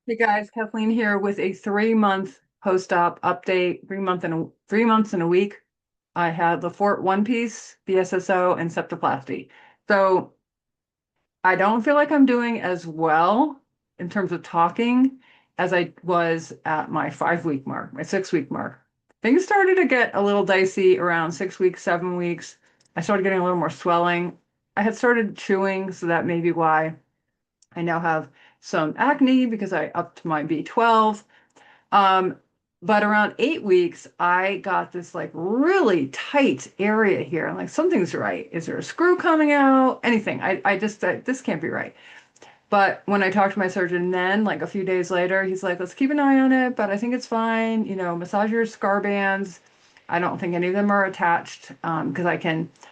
Hey guys, Kathleen here with a 3 month post-op update. 3 months in a week. I had the Fort One Piece, BSSO, and Septoplasty. So I don't feel like I'm doing as well in terms of talking as I was at my 5 week mark, my 6 week mark. Things started to get a little dicey around 6 weeks, 7 weeks. I started getting a little more swelling. I had started chewing, so that may be why. I now have some acne because I upped my B12. Um, but around 8 weeks, I got this like really tight area here. I'm like, something's right. Is there a screw coming out? Anything. This can't be right. But when I talked to my surgeon then, like a few days later, he's like, let's keep an eye on it, but I think it's fine. Massage your scar bands. I don't think any of them are attached because I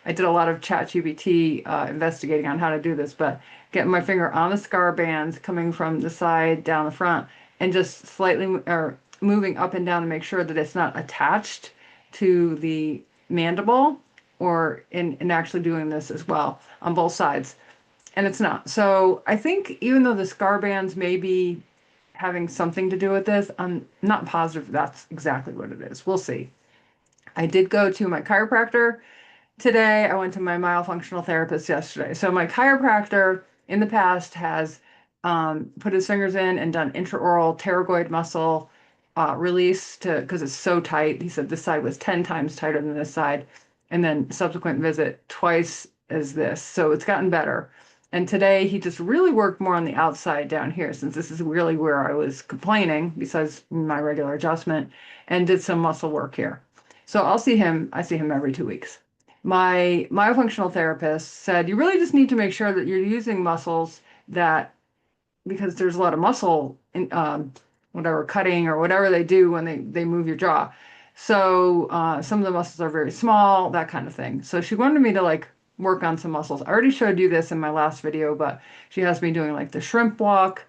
did a lot of ChatGPT investigating on how to do this, but getting my finger on the scar bands coming from the side down the front and just slightly or moving up and down to make sure that it's not attached to the mandible or in actually doing this as well on both sides. And it's not. So I think even though the scar bands may be having something to do with this, I'm not positive that's exactly what it is. We'll see. I did go to my chiropractor today. I went to my myofunctional therapist yesterday. So my chiropractor in the past has put his fingers in and done intraoral pterygoid muscle release to because it's so tight. He said this side was 10 times tighter than this side, and then subsequent visit twice as this. So it's gotten better. And today he just really worked more on the outside down here, since this is really where I was complaining, besides my regular adjustment, and did some muscle work here. So I'll see him. I see him every 2 weeks. My myofunctional therapist said you really just need to make sure that you're using muscles that, because there's a lot of muscle in whatever cutting or whatever they do when they move your jaw. So some of the muscles are very small, that kind of thing. So she wanted me to like work on some muscles. I already showed you this in my last video, but she has me doing like the shrimp walk,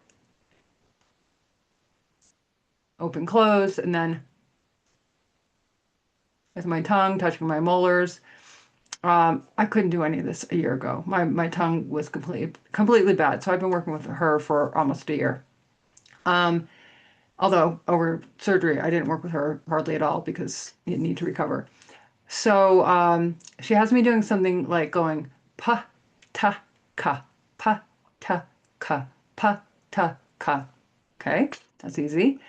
open close, and then with my tongue touching my molars. I couldn't do any of this a year ago. My tongue was completely bad. So I've been working with her for almost a year. Um, Although over surgery, I didn't work with her hardly at all because you need to recover. So she has me doing something like going pa ta ka pa ta ka pa ta ka. Okay, that's easy.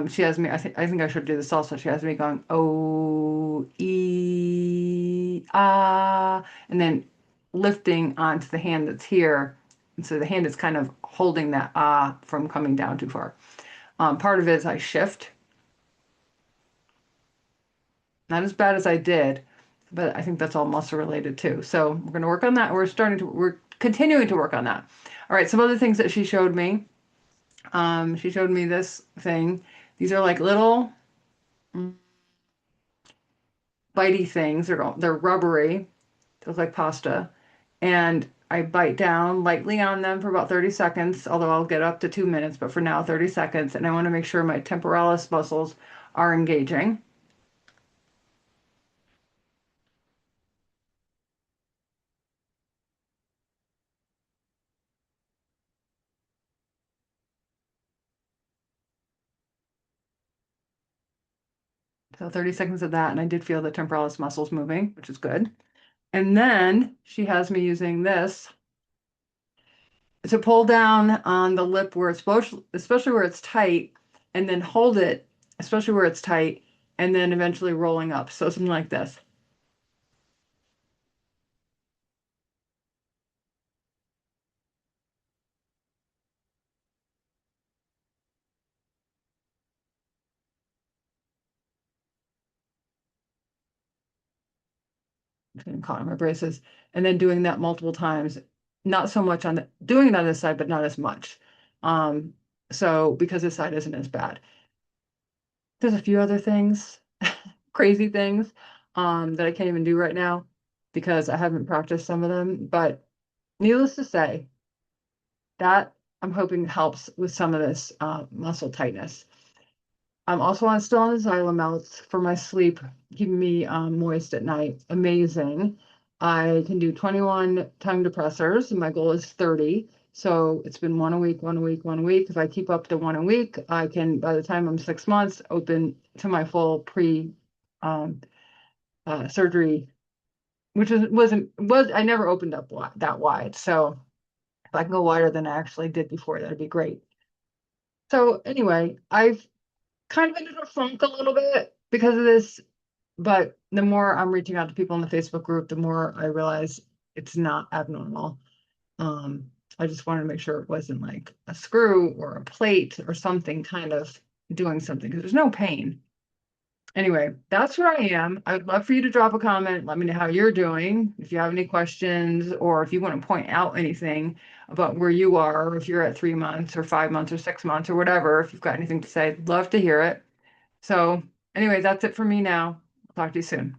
She has me. I think I should do this also. She has me going o e ah, and then lifting onto the hand that's here. And so the hand is kind of holding that ah from coming down too far. Part of it is I shift, not as bad as I did, but I think that's all muscle related too. So we're going to work on that. We're continuing to work on that. All right, some other things that she showed me. She showed me this thing. These are like little bitey things. They're rubbery. They look like pasta. And I bite down lightly on them for about 30 seconds, although I'll get up to 2 minutes, but for now, 30 seconds. And I want to make sure my temporalis muscles are engaging. So 30 seconds of that, and I did feel the temporalis muscles moving, which is good. And then she has me using this to pull down on the lip where it's both, especially where it's tight, and then hold it, especially where it's tight, and then eventually rolling up. So something like this. I'm going to call it my braces, and then doing that multiple times. Not so much doing it on this side, but not as much. Um, so because this side isn't as bad. There's a few other things, crazy things, that I can't even do right now because I haven't practiced some of them. But needless to say, that I'm hoping helps with some of this muscle tightness. I'm also still on the Xyla melts for my sleep, keeping me moist at night. Amazing. I can do 21 tongue depressors, and my goal is 30. So it's been one a week, one a week, one a week. If I keep up to one a week, I can, by the time I'm 6 months, open to my full pre um, surgery, which was I never opened up that wide. So if I can go wider than I actually did before, that'd be great. So anyway, I've kind of ended a funk a little bit because of this, but the more I'm reaching out to people in the Facebook group, the more I realize it's not abnormal. Um, I just wanted to make sure it wasn't like a screw or a plate or something kind of doing something because there's no pain. Anyway, that's where I am. I would love for you to drop a comment. Let me know how you're doing. If you have any questions or if you want to point out anything about where you are, or if you're at 3 months or 5 months or 6 months or whatever, if you've got anything to say, I'd love to hear it. So, anyway, that's it for me now. I'll talk to you soon.